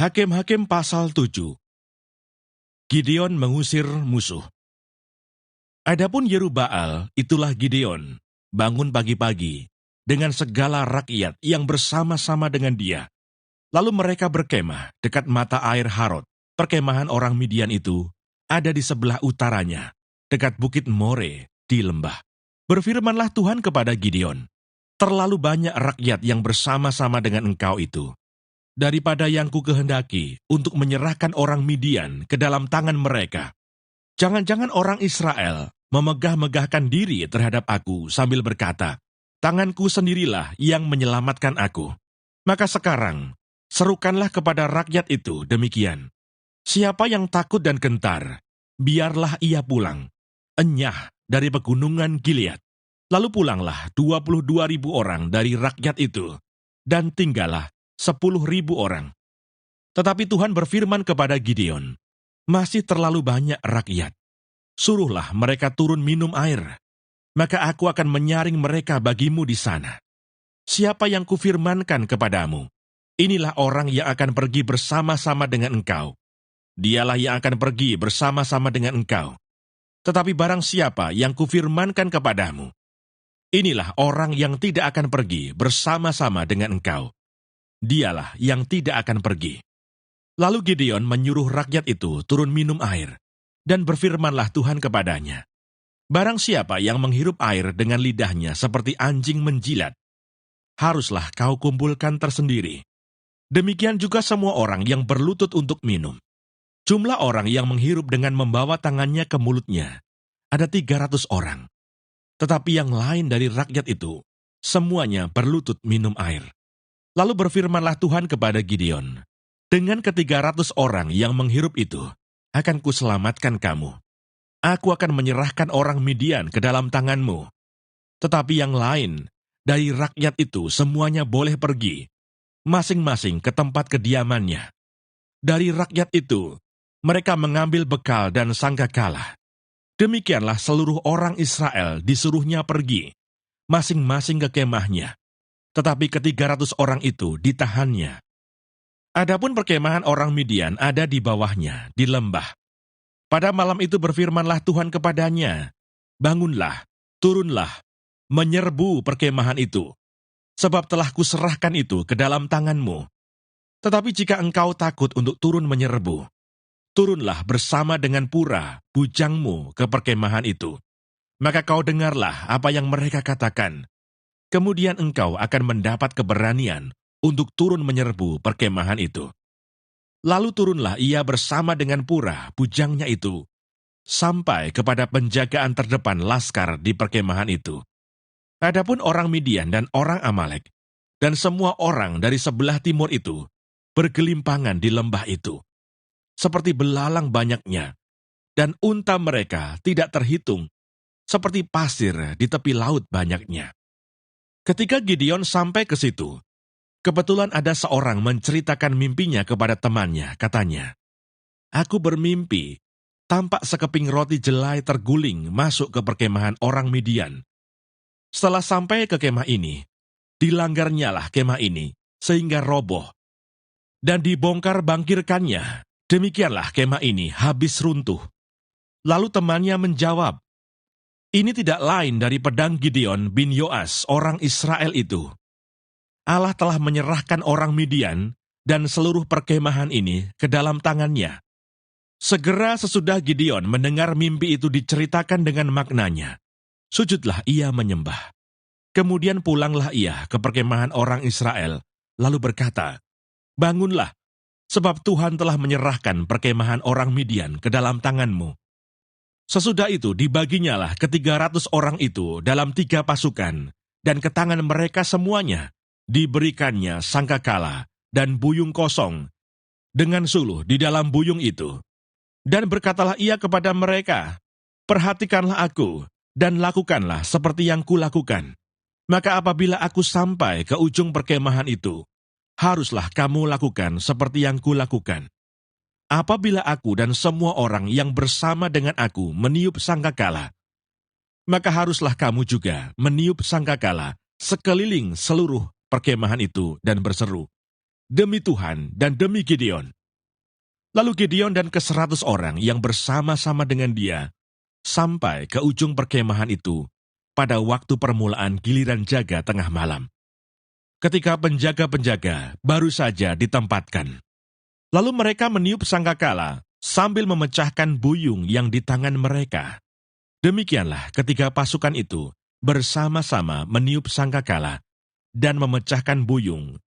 Hakim-Hakim pasal 7. Gideon mengusir musuh. Adapun Yerubbaal, itulah Gideon, bangun pagi-pagi, dengan segala rakyat yang bersama-sama dengan dia. Lalu mereka berkemah dekat mata air Harod. Perkemahan orang Midian itu ada di sebelah utaranya, dekat bukit More di lembah. Berfirmanlah Tuhan kepada Gideon, terlalu banyak rakyat yang bersama-sama dengan engkau itu, daripada yang ku kehendaki untuk menyerahkan orang Midian ke dalam tangan mereka. Jangan-jangan orang Israel memegah-megahkan diri terhadap aku sambil berkata, tanganku sendirilah yang menyelamatkan aku. Maka sekarang, serukanlah kepada rakyat itu demikian. Siapa yang takut dan gentar, biarlah ia pulang, enyah dari pegunungan Gilead. Lalu pulanglah 22.000 orang dari rakyat itu, dan tinggallah 10.000 orang. Tetapi Tuhan berfirman kepada Gideon, masih terlalu banyak rakyat. Suruhlah mereka turun minum air, maka aku akan menyaring mereka bagimu di sana. Siapa yang kufirmankan kepadamu, inilah orang yang akan pergi bersama-sama dengan engkau. Dialah yang akan pergi bersama-sama dengan engkau. Tetapi barang siapa yang kufirmankan kepadamu, inilah orang yang tidak akan pergi bersama-sama dengan engkau. Dialah yang tidak akan pergi. Lalu Gideon menyuruh rakyat itu turun minum air, dan berfirmanlah Tuhan kepadanya, barang siapa yang menghirup air dengan lidahnya seperti anjing menjilat, haruslah kau kumpulkan tersendiri. Demikian juga semua orang yang berlutut untuk minum. Jumlah orang yang menghirup dengan membawa tangannya ke mulutnya ada 300 orang. Tetapi yang lain dari rakyat itu, semuanya berlutut minum air. Lalu berfirmanlah Tuhan kepada Gideon, dengan ke-300 orang yang menghirup itu, akan kuselamatkan kamu. Aku akan menyerahkan orang Midian ke dalam tanganmu. Tetapi yang lain, dari rakyat itu semuanya boleh pergi, masing-masing ke tempat kediamannya. Dari rakyat itu, mereka mengambil bekal dan sangkakala. Demikianlah seluruh orang Israel disuruhnya pergi, masing-masing ke kemahnya. Tetapi ke-300 orang itu ditahannya. Adapun perkemahan orang Midian ada di bawahnya, di lembah. Pada malam itu berfirmanlah Tuhan kepadanya, bangunlah, turunlah, menyerbu perkemahan itu, sebab telah kuserahkan itu ke dalam tanganmu. Tetapi jika engkau takut untuk turun menyerbu, turunlah bersama dengan Pura, bujangmu, ke perkemahan itu. Maka kau dengarlah apa yang mereka katakan. Kemudian engkau akan mendapat keberanian untuk turun menyerbu perkemahan itu. Lalu turunlah ia bersama dengan Pura, bujangnya itu, sampai kepada penjagaan terdepan laskar di perkemahan itu. Adapun orang Midian dan orang Amalek, dan semua orang dari sebelah timur itu, bergelimpangan di lembah itu, seperti belalang banyaknya, dan unta mereka tidak terhitung, seperti pasir di tepi laut banyaknya. Ketika Gideon sampai ke situ, kebetulan ada seorang menceritakan mimpinya kepada temannya, katanya, aku bermimpi, tampak sekeping roti jelai terguling masuk ke perkemahan orang Midian. Setelah sampai ke kemah ini, dilanggarnyalah kemah ini, sehingga roboh, dan dibongkar bangkirkannya, demikianlah kemah ini habis runtuh. Lalu temannya menjawab, ini tidak lain dari pedang Gideon bin Yoas, orang Israel itu. Allah telah menyerahkan orang Midian dan seluruh perkemahan ini ke dalam tangannya. Segera sesudah Gideon mendengar mimpi itu diceritakan dengan maknanya, sujudlah ia menyembah. Kemudian pulanglah ia ke perkemahan orang Israel, lalu berkata, bangunlah, sebab Tuhan telah menyerahkan perkemahan orang Midian ke dalam tanganmu. Sesudah itu dibaginyalah ke-300 orang itu dalam 3 pasukan, dan ke tangan mereka semuanya diberikannya sangkakala dan buyung kosong, dengan suluh di dalam buyung itu. Dan berkatalah ia kepada mereka, perhatikanlah aku, dan lakukanlah seperti yang kulakukan. Maka apabila aku sampai ke ujung perkemahan itu, haruslah kamu lakukan seperti yang kulakukan. Apabila aku dan semua orang yang bersama dengan aku meniup sangkakala, maka haruslah kamu juga meniup sangkakala sekeliling seluruh perkemahan itu dan berseru, demi Tuhan dan demi Gideon. Lalu Gideon dan ke-100 orang yang bersama-sama dengan dia sampai ke ujung perkemahan itu pada waktu permulaan giliran jaga tengah malam, ketika penjaga-penjaga baru saja ditempatkan. Lalu mereka meniup sangkakala sambil memecahkan buyung yang di tangan mereka. Demikianlah ketika pasukan itu bersama-sama meniup sangkakala dan memecahkan buyung,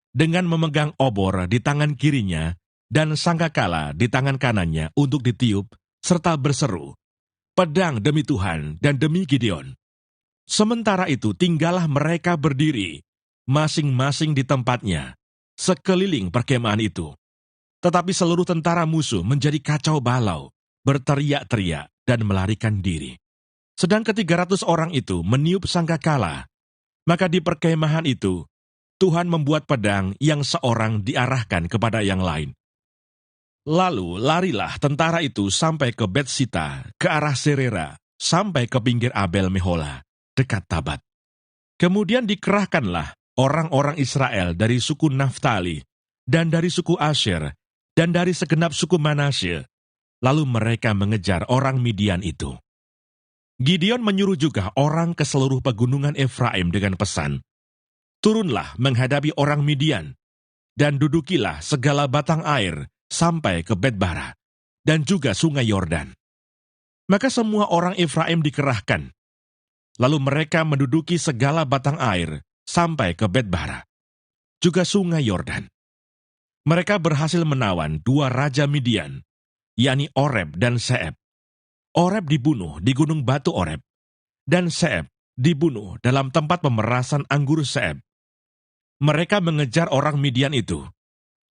dengan memegang obor di tangan kirinya dan sangkakala di tangan kanannya untuk ditiup, serta berseru, "Pedang demi Tuhan dan demi Gideon." Sementara itu tinggallah mereka berdiri, masing-masing di tempatnya, sekeliling perkemahan itu. Tetapi seluruh tentara musuh menjadi kacau balau, berteriak-teriak dan melarikan diri. Sedang ke-300 orang itu meniup sangkakala, maka di perkemahan itu, Tuhan membuat pedang yang seorang diarahkan kepada yang lain. Lalu larilah tentara itu sampai ke Betsita, ke arah Serera, sampai ke pinggir Abel Mehola, dekat Tabat. Kemudian dikerahkanlah orang-orang Israel dari suku Naftali, dan dari suku Asher, dan dari segenap suku Manasye. Lalu mereka mengejar orang Midian itu. Gideon menyuruh juga orang ke seluruh pegunungan Efraim dengan pesan, "Turunlah menghadapi orang Midian, dan dudukilah segala batang air sampai ke Bet-bara, dan juga sungai Yordan." Maka semua orang Efraim dikerahkan. Lalu mereka menduduki segala batang air sampai ke Bet-bara, juga sungai Yordan. Mereka berhasil menawan 2 raja Midian, yakni Oreb dan Seeb. Oreb dibunuh di gunung batu Oreb, dan Seeb dibunuh dalam tempat pemerasan anggur Seeb. Mereka mengejar orang Midian itu.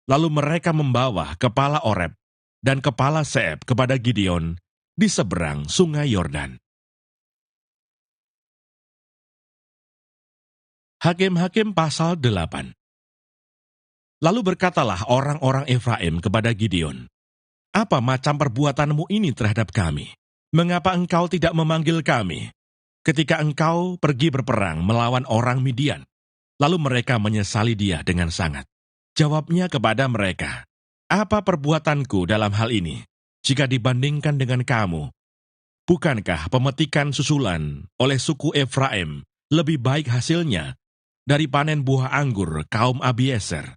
Lalu mereka membawa kepala Oreb dan kepala Seeb kepada Gideon di seberang sungai Yordan. Hakim-Hakim pasal 8. Lalu berkatalah orang-orang Efraim kepada Gideon, "Apa macam perbuatanmu ini terhadap kami? Mengapa engkau tidak memanggil kami ketika engkau pergi berperang melawan orang Midian?" Lalu mereka menyesali dia dengan sangat. Jawabnya kepada mereka, "Apa perbuatanku dalam hal ini, jika dibandingkan dengan kamu? Bukankah pemetikan susulan oleh suku Efraim lebih baik hasilnya dari panen buah anggur kaum Abiezer?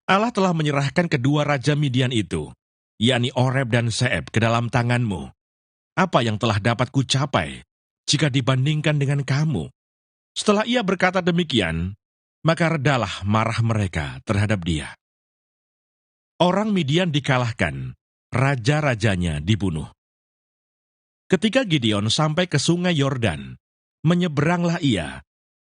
Allah telah menyerahkan kedua raja Midian itu, yakni Oreb dan Seeb, ke dalam tanganmu. Apa yang telah dapat kucapai jika dibandingkan dengan kamu?" Setelah ia berkata demikian, maka redalah marah mereka terhadap dia. Orang Midian dikalahkan, raja-rajanya dibunuh. Ketika Gideon sampai ke sungai Yordan, menyeberanglah ia,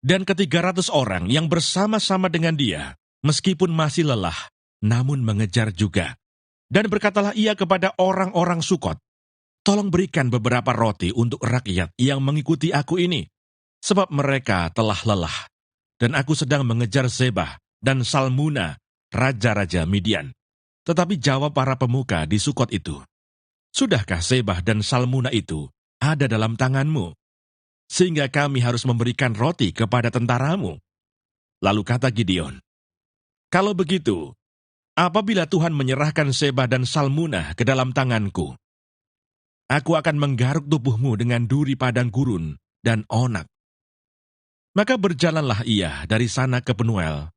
dan ke-300 orang yang bersama-sama dengan dia, meskipun masih lelah, namun mengejar juga. Dan berkatalah ia kepada orang-orang Sukot, "Tolong berikan beberapa roti untuk rakyat yang mengikuti aku ini, sebab mereka telah lelah. Dan aku sedang mengejar Zebah dan Salmuna, raja-raja Midian." Tetapi jawab para pemuka di Sukot itu, "Sudahkah Zebah dan Salmuna itu ada dalam tanganmu, sehingga kami harus memberikan roti kepada tentaramu?" Lalu kata Gideon, "Kalau begitu, apabila Tuhan menyerahkan Zebah dan Salmuna ke dalam tanganku, aku akan menggaruk tubuhmu dengan duri padang gurun dan onak." Maka berjalanlah ia dari sana ke Penuel,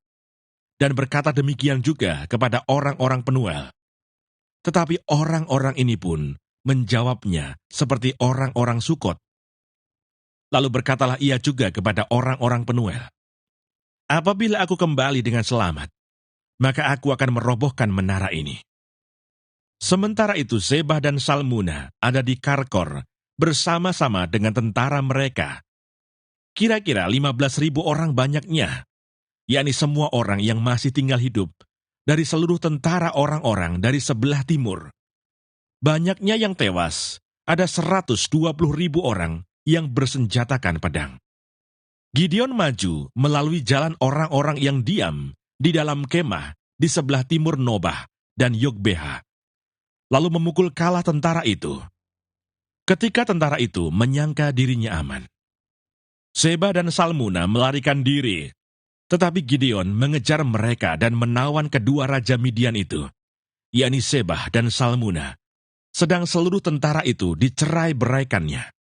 dan berkata demikian juga kepada orang-orang Penuel. Tetapi orang-orang ini pun menjawabnya seperti orang-orang Sukot. Lalu berkatalah ia juga kepada orang-orang Penuel, "Apabila aku kembali dengan selamat, maka aku akan merobohkan menara ini." Sementara itu Zebah dan Salmuna ada di Karkor bersama-sama dengan tentara mereka. Kira-kira 15.000 orang banyaknya, yakni semua orang yang masih tinggal hidup dari seluruh tentara orang-orang dari sebelah timur. Banyaknya yang tewas, ada 120.000 orang yang bersenjatakan pedang. Gideon maju melalui jalan orang-orang yang diam di dalam kemah di sebelah timur Nobah dan Yogbeha, lalu memukul kalah tentara itu. Ketika tentara itu menyangka dirinya aman, Zebah dan Salmuna melarikan diri, Tetapi Gideon mengejar mereka dan menawan kedua raja Midian itu, yakni Sebah dan Salmuna, sedang seluruh tentara itu dicerai-beraikannya.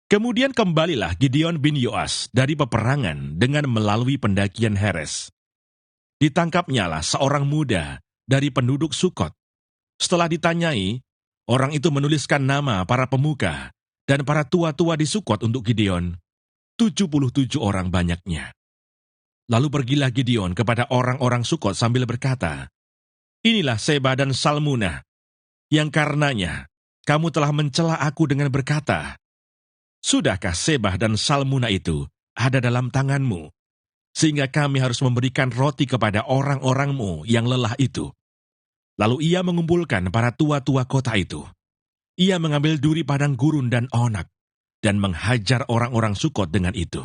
Kemudian kembalilah Gideon bin Yoas dari peperangan dengan melalui pendakian Heres. Ditangkapnyalah seorang muda dari penduduk Sukot. Setelah ditanyai, orang itu menuliskan nama para pemuka dan para tua-tua di Sukot untuk Gideon, 77 orang banyaknya. Lalu pergilah Gideon kepada orang-orang Sukot sambil berkata, "Inilah Seba dan Salmuna, yang karenanya kamu telah mencela aku dengan berkata, sudahkah Seba dan Salmuna itu ada dalam tanganmu, sehingga kami harus memberikan roti kepada orang-orangmu yang lelah itu?" Lalu ia mengumpulkan para tua-tua kota itu. Ia mengambil duri padang gurun dan onak, dan menghajar orang-orang Sukot dengan itu.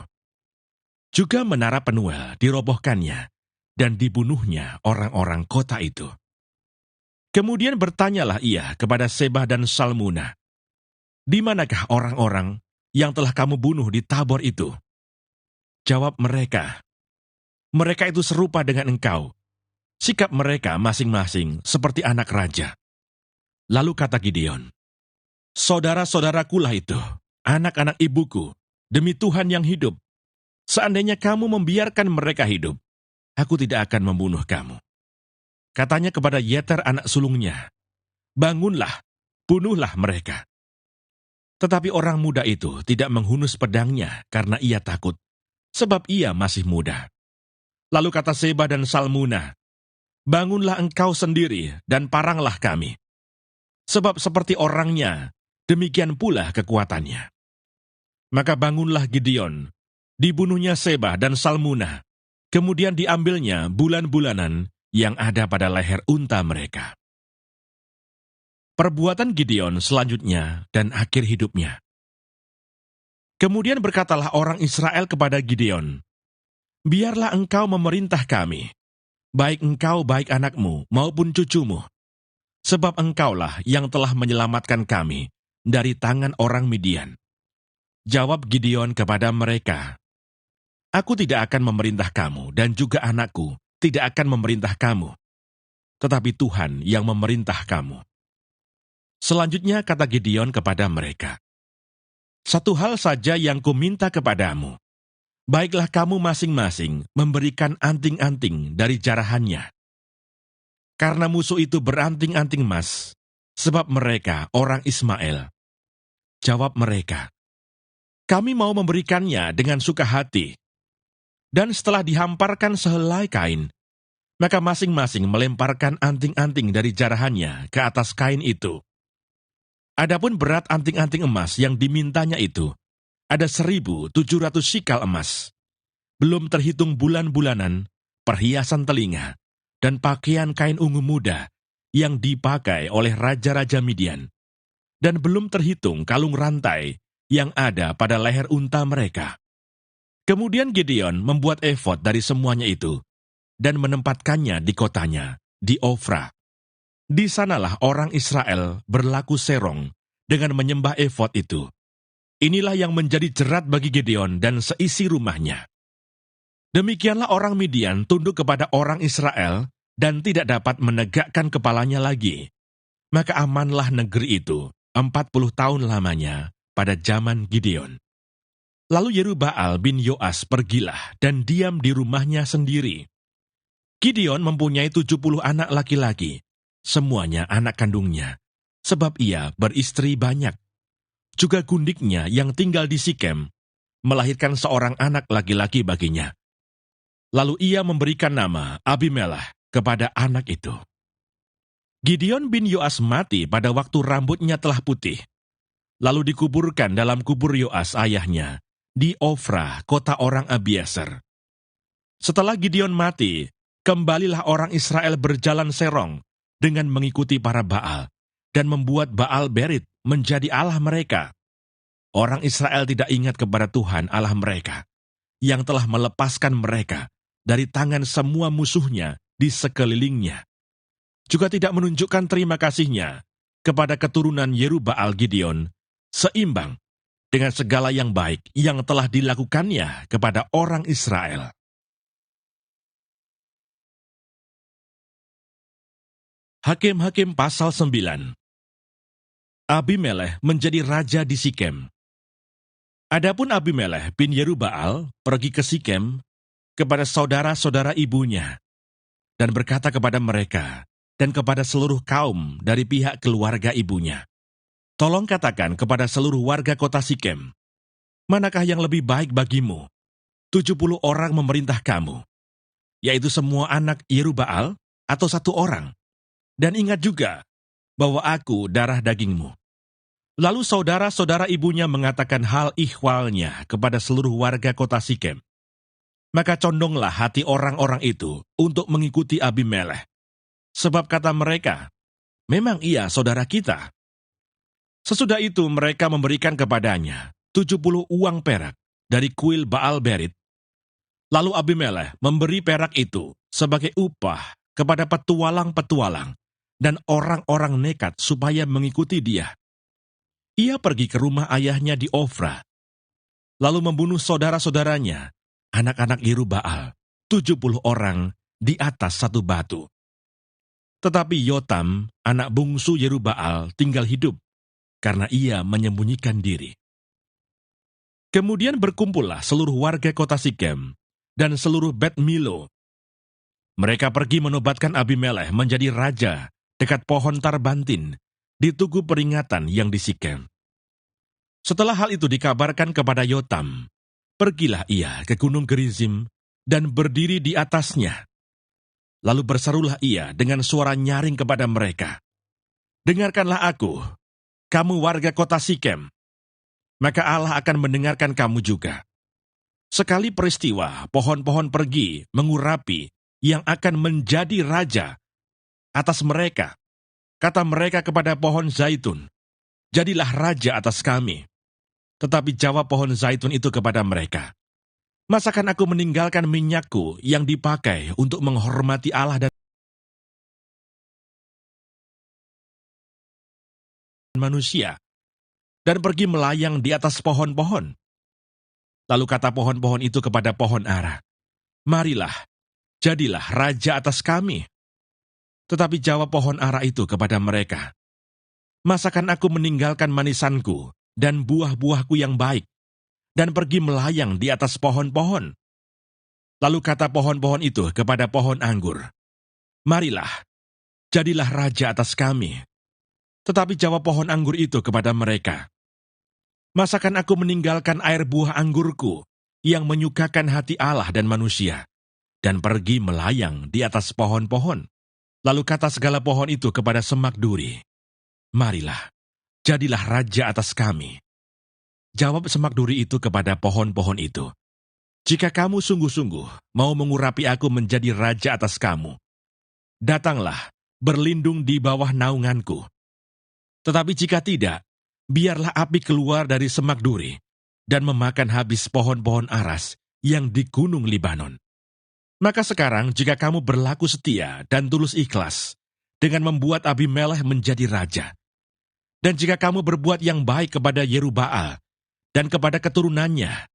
Juga menara Penuel dirobohkannya, dan dibunuhnya orang-orang kota itu. Kemudian bertanyalah ia kepada Seba dan Salmuna, "Di manakah orang-orang yang telah kamu bunuh di Tabor itu?" Jawab mereka, "Mereka itu serupa dengan engkau. Sikap mereka masing-masing seperti anak raja." Lalu kata Gideon, "Saudara-saudarakulah itu, anak-anak ibuku, demi Tuhan yang hidup. Seandainya kamu membiarkan mereka hidup, aku tidak akan membunuh kamu." Katanya kepada Yeter anak sulungnya, "Bangunlah, bunuhlah mereka." Tetapi orang muda itu tidak menghunus pedangnya karena ia takut, sebab ia masih muda. Lalu kata Seba dan Salmuna, "Bangunlah engkau sendiri dan paranglah kami. Sebab seperti orangnya, demikian pula kekuatannya." Maka bangunlah Gideon, dibunuhnya Seba dan Salmuna, kemudian diambilnya bulan-bulanan yang ada pada leher unta mereka. Perbuatan Gideon selanjutnya dan akhir hidupnya. Kemudian berkatalah orang Israel kepada Gideon, "Biarlah engkau memerintah kami, baik engkau baik anakmu maupun cucumu, sebab engkaulah yang telah menyelamatkan kami dari tangan orang Midian." Jawab Gideon kepada mereka, "Aku tidak akan memerintah kamu, dan juga anakku tidak akan memerintah kamu, tetapi Tuhan yang memerintah kamu." Selanjutnya kata Gideon kepada mereka, "Satu hal saja yang kuminta kepadamu, baiklah kamu masing-masing memberikan anting-anting dari jarahannya. Karena musuh itu beranting-anting emas, sebab mereka orang Ismail." Jawab mereka, "Kami mau memberikannya dengan suka hati." Dan setelah dihamparkan sehelai kain, maka masing-masing melemparkan anting-anting dari jarahannya ke atas kain itu. Adapun berat anting-anting emas yang dimintanya itu, ada 1.700 sikal emas. Belum terhitung bulan-bulanan, perhiasan telinga, dan pakaian kain ungu muda yang dipakai oleh raja-raja Midian. Dan belum terhitung kalung rantai yang ada pada leher unta mereka. Kemudian Gideon membuat efod dari semuanya itu, dan menempatkannya di kotanya, di Ofra. Di sanalah orang Israel berlaku serong dengan menyembah efod itu. Inilah yang menjadi jerat bagi Gideon dan seisi rumahnya. Demikianlah orang Midian tunduk kepada orang Israel dan tidak dapat menegakkan kepalanya lagi. Maka amanlah negeri itu 40 tahun lamanya pada zaman Gideon. Lalu Yerubbaal bin Yoas pergilah dan diam di rumahnya sendiri. Gideon mempunyai 70 anak laki-laki, semuanya anak kandungnya, sebab ia beristri banyak. Juga gundiknya yang tinggal di Sikem, melahirkan seorang anak laki-laki baginya. Lalu ia memberikan nama Abimelech kepada anak itu. Gideon bin Yoas mati pada waktu rambutnya telah putih, lalu dikuburkan dalam kubur Yoas ayahnya, di Ofra, kota orang Abiezer. Setelah Gideon mati, kembalilah orang Israel berjalan serong dengan mengikuti para Baal, dan membuat Baal Berit menjadi Allah mereka. Orang Israel tidak ingat kepada Tuhan Allah mereka, yang telah melepaskan mereka dari tangan semua musuhnya di sekelilingnya. Juga tidak menunjukkan terima kasihnya kepada keturunan Yerubbaal Gideon, seimbang dengan segala yang baik yang telah dilakukannya kepada orang Israel. Hakim-Hakim pasal 9. Abimelech menjadi raja di Sikem. Adapun Abimelech bin Yerubbaal pergi ke Sikem kepada saudara-saudara ibunya dan berkata kepada mereka dan kepada seluruh kaum dari pihak keluarga ibunya, "Tolong katakan kepada seluruh warga kota Sikem, manakah yang lebih baik bagimu? 70 orang memerintah kamu, yaitu semua anak Yerubbaal atau 1 orang? Dan ingat juga bahwa aku darah dagingmu." Lalu saudara-saudara ibunya mengatakan hal ihwalnya kepada seluruh warga kota Sikem. Maka condonglah hati orang-orang itu untuk mengikuti Abimelech. Sebab kata mereka, "Memang ia saudara kita." Sesudah itu mereka memberikan kepadanya 70 uang perak dari kuil Baal Berit. Lalu Abimelech memberi perak itu sebagai upah kepada petualang-petualang dan orang-orang nekat supaya mengikuti dia. Ia pergi ke rumah ayahnya di Ofra, lalu membunuh saudara-saudaranya, anak-anak Yerubbaal, 70 orang di atas 1 batu. Tetapi Yotam, anak bungsu Yerubbaal, tinggal hidup, karena ia menyembunyikan diri. Kemudian berkumpullah seluruh warga kota Sikem dan seluruh Bet Milo. Mereka pergi menobatkan Abimelech menjadi raja dekat pohon Tarbantin, di tugu peringatan yang di Sikem. Setelah hal itu dikabarkan kepada Yotam, pergilah ia ke gunung Gerizim dan berdiri di atasnya. Lalu berserulah ia dengan suara nyaring kepada mereka, "Dengarkanlah aku, kamu warga kota Sikem, maka Allah akan mendengarkan kamu juga. Sekali peristiwa pohon-pohon pergi mengurapi yang akan menjadi raja atas mereka. Kata mereka kepada pohon zaitun, 'Jadilah raja atas kami.' Tetapi jawab pohon zaitun itu kepada mereka, 'Masakan aku meninggalkan minyakku yang dipakai untuk menghormati Allah dan manusia, dan pergi melayang di atas pohon-pohon?' Lalu kata pohon-pohon itu kepada pohon ara, 'Marilah, jadilah raja atas kami.' Tetapi jawab pohon ara itu kepada mereka, 'Masakan aku meninggalkan manisanku dan buah-buahku yang baik, dan pergi melayang di atas pohon-pohon?' Lalu kata pohon-pohon itu kepada pohon anggur, 'Marilah, jadilah raja atas kami.' Tetapi jawab pohon anggur itu kepada mereka, 'Masakan aku meninggalkan air buah anggurku yang menyukakan hati Allah dan manusia, dan pergi melayang di atas pohon-pohon?' Lalu kata segala pohon itu kepada semak duri, 'Marilah, jadilah raja atas kami.' Jawab semak duri itu kepada pohon-pohon itu, 'Jika kamu sungguh-sungguh mau mengurapi aku menjadi raja atas kamu, datanglah berlindung di bawah naunganku. Tetapi jika tidak, biarlah api keluar dari semak duri dan memakan habis pohon-pohon aras yang di gunung Libanon. Maka sekarang jika kamu berlaku setia dan tulus ikhlas dengan membuat Abimelech menjadi raja, dan jika kamu berbuat yang baik kepada Yerubbaal dan kepada keturunannya,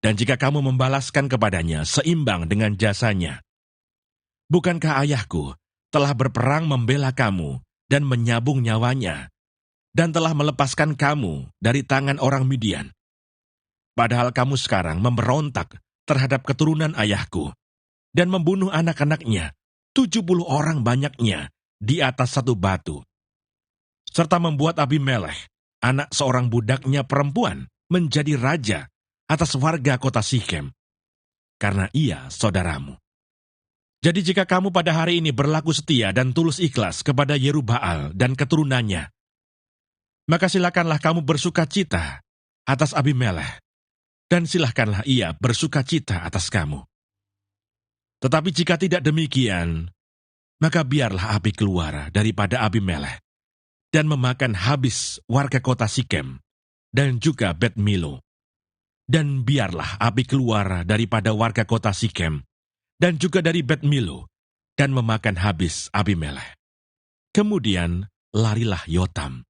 dan jika kamu membalaskan kepadanya seimbang dengan jasanya, bukankah ayahku telah berperang membela kamu dan menyabung nyawanya, dan telah melepaskan kamu dari tangan orang Midian? Padahal kamu sekarang memberontak terhadap keturunan ayahku, dan membunuh anak-anaknya, 70 orang banyaknya, di atas 1 batu. Serta membuat Abimelech, anak seorang budaknya perempuan, menjadi raja atas warga kota Sikem, karena ia saudaramu. Jadi jika kamu pada hari ini berlaku setia dan tulus ikhlas kepada Yerubbaal dan keturunannya, maka silakanlah kamu bersuka cita atas Abimelech, dan silakanlah ia bersuka cita atas kamu. Tetapi jika tidak demikian, maka biarlah api keluar daripada Abimelech dan memakan habis warga kota Sikem dan juga Bet Milo. Dan biarlah api keluar daripada warga kota Sikem dan juga dari Bet Milo dan memakan habis Abimelech." Kemudian larilah Yotam.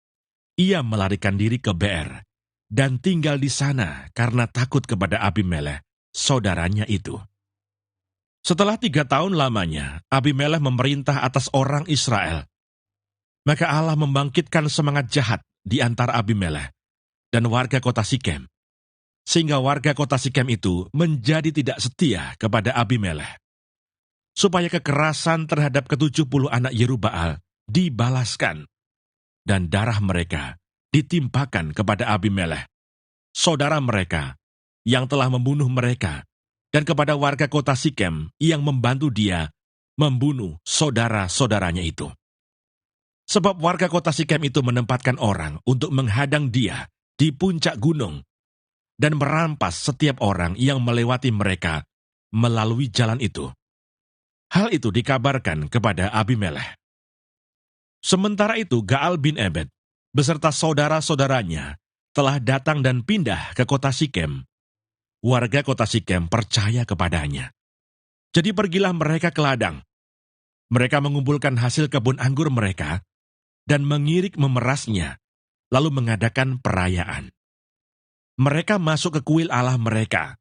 Ia melarikan diri ke Beer dan tinggal di sana karena takut kepada Abimelech, saudaranya itu. Setelah 3 tahun lamanya, Abimelech memerintah atas orang Israel. Maka Allah membangkitkan semangat jahat di antara Abimelek dan warga kota Sikem, sehingga warga kota Sikem itu menjadi tidak setia kepada Abimelek, supaya kekerasan terhadap ke-70 anak Yerubbaal dibalaskan, dan darah mereka ditimpakan kepada Abimelek, saudara mereka yang telah membunuh mereka, dan kepada warga kota Sikem yang membantu dia membunuh saudara-saudaranya itu. Sebab warga kota Sikem itu menempatkan orang untuk menghadang dia di puncak gunung dan merampas setiap orang yang melewati mereka melalui jalan itu. Hal itu dikabarkan kepada Abimelek. Sementara itu Gaal bin Ebed beserta saudara-saudaranya telah datang dan pindah ke kota Sikem. Warga kota Sikem percaya kepadanya. Jadi pergilah mereka ke ladang. Mereka mengumpulkan hasil kebun anggur mereka dan mengirik memerasnya, lalu mengadakan perayaan. Mereka masuk ke kuil Allah mereka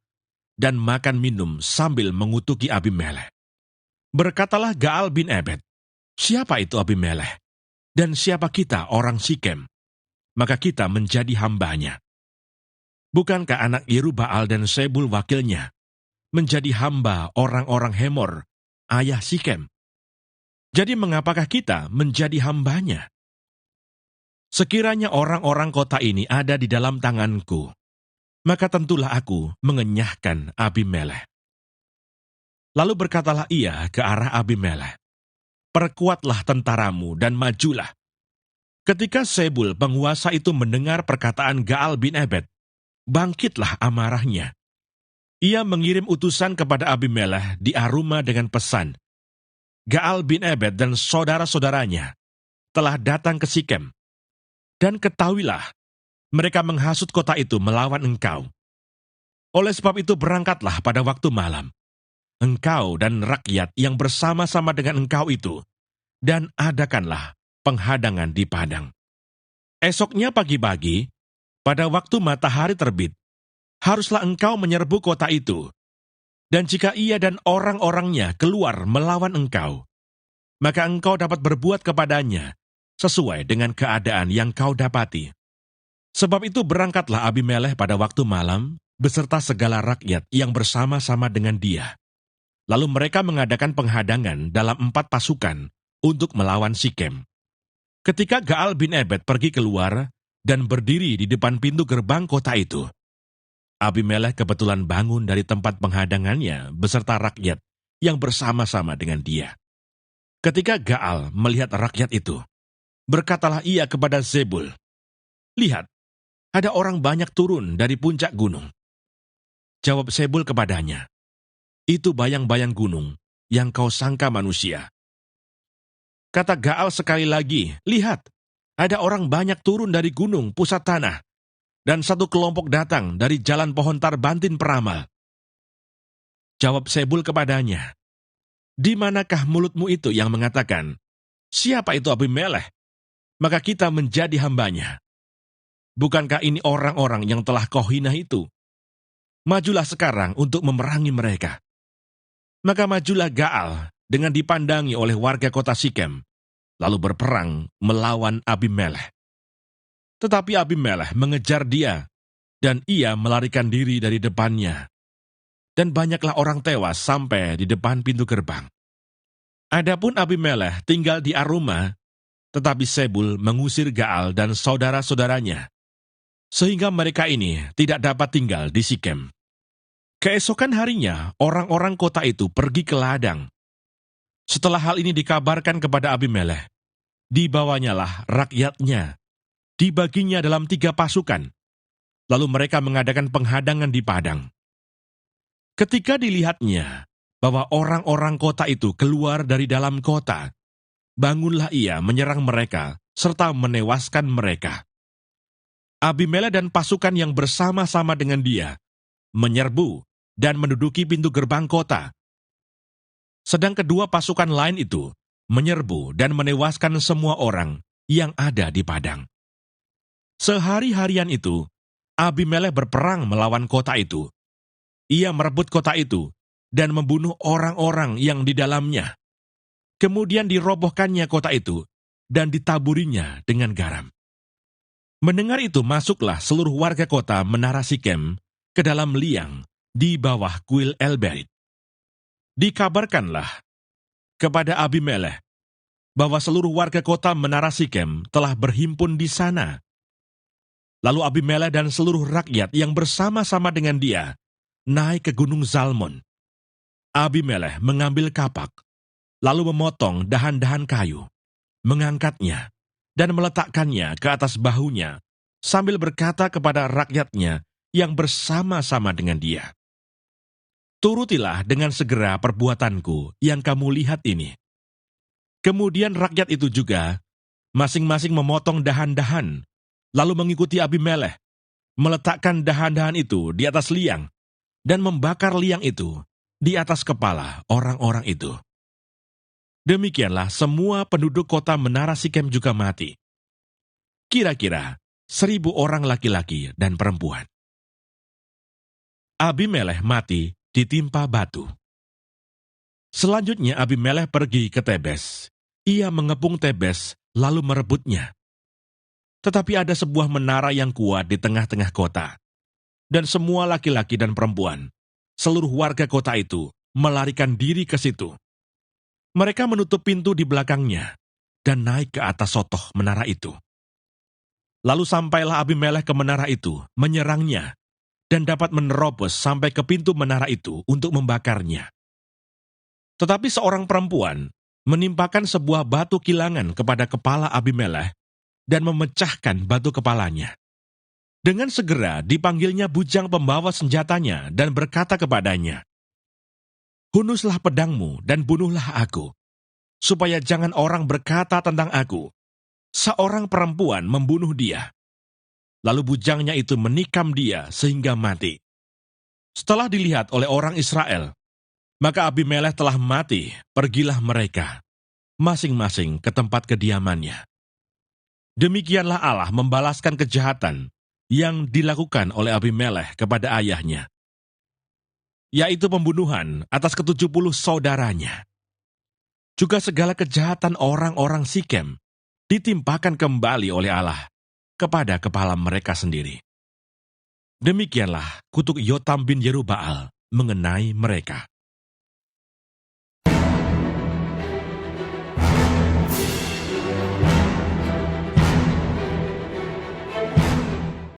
dan makan minum sambil mengutuki Abimelek. Berkatalah Gaal bin Ebed, "Siapa itu Abimelek? Dan siapa kita orang Sikem? Maka kita menjadi hambanya. Bukankah anak Yerubbaal dan Sebul wakilnya menjadi hamba orang-orang Hemor, ayah Sikem? Jadi mengapakah kita menjadi hambanya? Sekiranya orang-orang kota ini ada di dalam tanganku, maka tentulah aku mengenyahkan Abimelek." Lalu berkatalah ia ke arah Abimelek, "Perkuatlah tentaramu dan majulah." Ketika Sebul penguasa itu mendengar perkataan Gaal bin Ebed, bangkitlah amarahnya. Ia mengirim utusan kepada Abimelek di Aruma dengan pesan, "Gaal bin Ebed dan saudara-saudaranya telah datang ke Sikem, dan ketahuilah, mereka menghasut kota itu melawan engkau. Oleh sebab itu berangkatlah pada waktu malam, engkau dan rakyat yang bersama-sama dengan engkau itu, dan adakanlah penghadangan di padang. Esoknya pagi-pagi, pada waktu matahari terbit, haruslah engkau menyerbu kota itu, dan jika ia dan orang-orangnya keluar melawan engkau, maka engkau dapat berbuat kepadanya sesuai dengan keadaan yang kau dapati." Sebab itu berangkatlah Abimelek pada waktu malam beserta segala rakyat yang bersama-sama dengan dia. Lalu mereka mengadakan penghadangan dalam 4 pasukan untuk melawan Sikem. Ketika Gaal bin Ebed pergi keluar dan berdiri di depan pintu gerbang kota itu, Abimelek kebetulan bangun dari tempat penghadangannya beserta rakyat yang bersama-sama dengan dia. Ketika Gaal melihat rakyat itu, berkatalah ia kepada Zebul, "Lihat, ada orang banyak turun dari puncak gunung." Jawab Sebul kepadanya, "Itu bayang-bayang gunung yang kau sangka manusia." Kata Gaal sekali lagi, "Lihat, ada orang banyak turun dari gunung pusat tanah, dan satu kelompok datang dari jalan pohon tarbantin peramal." Jawab Sebul kepadanya, "Di manakah mulutmu itu yang mengatakan, 'Siapa itu Abimelek? Maka kita menjadi hambanya'? Bukankah ini orang-orang yang telah kau hina itu? Majulah sekarang untuk memerangi mereka." Maka majulah Gaal dengan dipandangi oleh warga kota Sikem, lalu berperang melawan Abimelek. Tetapi Abimelek mengejar dia, dan ia melarikan diri dari depannya. Dan banyaklah orang tewas sampai di depan pintu gerbang. Adapun Abimelek tinggal di Aruma, tetapi Sebul mengusir Gaal dan saudara-saudaranya, sehingga mereka ini tidak dapat tinggal di Sikem. Keesokan harinya, orang-orang kota itu pergi ke ladang. Setelah hal ini dikabarkan kepada Abimelek, dibawanyalah rakyatnya, dibaginya dalam 3 pasukan, lalu mereka mengadakan penghadangan di padang. Ketika dilihatnya bahwa orang-orang kota itu keluar dari dalam kota, bangunlah ia menyerang mereka serta menewaskan mereka. Abimelek dan pasukan yang bersama-sama dengan dia menyerbu dan menduduki pintu gerbang kota. Sedang kedua pasukan lain itu menyerbu dan menewaskan semua orang yang ada di padang. Sehari-harian itu, Abimelek berperang melawan kota itu. Ia merebut kota itu dan membunuh orang-orang yang di dalamnya. Kemudian dirobohkannya kota itu dan ditaburinya dengan garam. Mendengar itu masuklah seluruh warga kota menara Sikem ke dalam liang di bawah kuil El-Berit. Dikabarkanlah kepada Abimelekh bahwa seluruh warga kota menara Sikem telah berhimpun di sana. Lalu Abimelekh dan seluruh rakyat yang bersama-sama dengan dia naik ke gunung Zalmon. Abimelekh mengambil kapak, lalu memotong dahan-dahan kayu, mengangkatnya, dan meletakkannya ke atas bahunya, sambil berkata kepada rakyatnya yang bersama-sama dengan dia, "Turutilah dengan segera perbuatanku yang kamu lihat ini." Kemudian rakyat itu juga, masing-masing memotong dahan-dahan, lalu mengikuti Abimelekh, meletakkan dahan-dahan itu di atas liang, dan membakar liang itu di atas kepala orang-orang itu. Demikianlah semua penduduk kota menara Sikem juga mati. Kira-kira 1.000 orang laki-laki dan perempuan. Abimelekh mati ditimpa batu. Selanjutnya Abimelekh pergi ke Tebes. Ia mengepung Tebes lalu merebutnya. Tetapi ada sebuah menara yang kuat di tengah-tengah kota. Dan semua laki-laki dan perempuan, seluruh warga kota itu, melarikan diri ke situ. Mereka menutup pintu di belakangnya dan naik ke atas sotoh menara itu. Lalu sampailah Abimelekh ke menara itu, menyerangnya, dan dapat menerobos sampai ke pintu menara itu untuk membakarnya. Tetapi seorang perempuan menimpakan sebuah batu kilangan kepada kepala Abimelekh dan memecahkan batu kepalanya. Dengan segera dipanggilnya bujang pembawa senjatanya dan berkata kepadanya, "Hunuslah pedangmu dan bunuhlah aku, supaya jangan orang berkata tentang aku, 'Seorang perempuan membunuh dia.'" Lalu bujangnya itu menikam dia sehingga mati. Setelah dilihat oleh orang Israel, maka Abimelekh telah mati, pergilah mereka, masing-masing ke tempat kediamannya. Demikianlah Allah membalaskan kejahatan yang dilakukan oleh Abimelekh kepada ayahnya, yaitu pembunuhan atas ke-70 saudaranya. Juga segala kejahatan orang-orang Sikem ditimpakan kembali oleh Allah kepada kepala mereka sendiri. Demikianlah kutuk Yotam bin Yerubbaal mengenai mereka.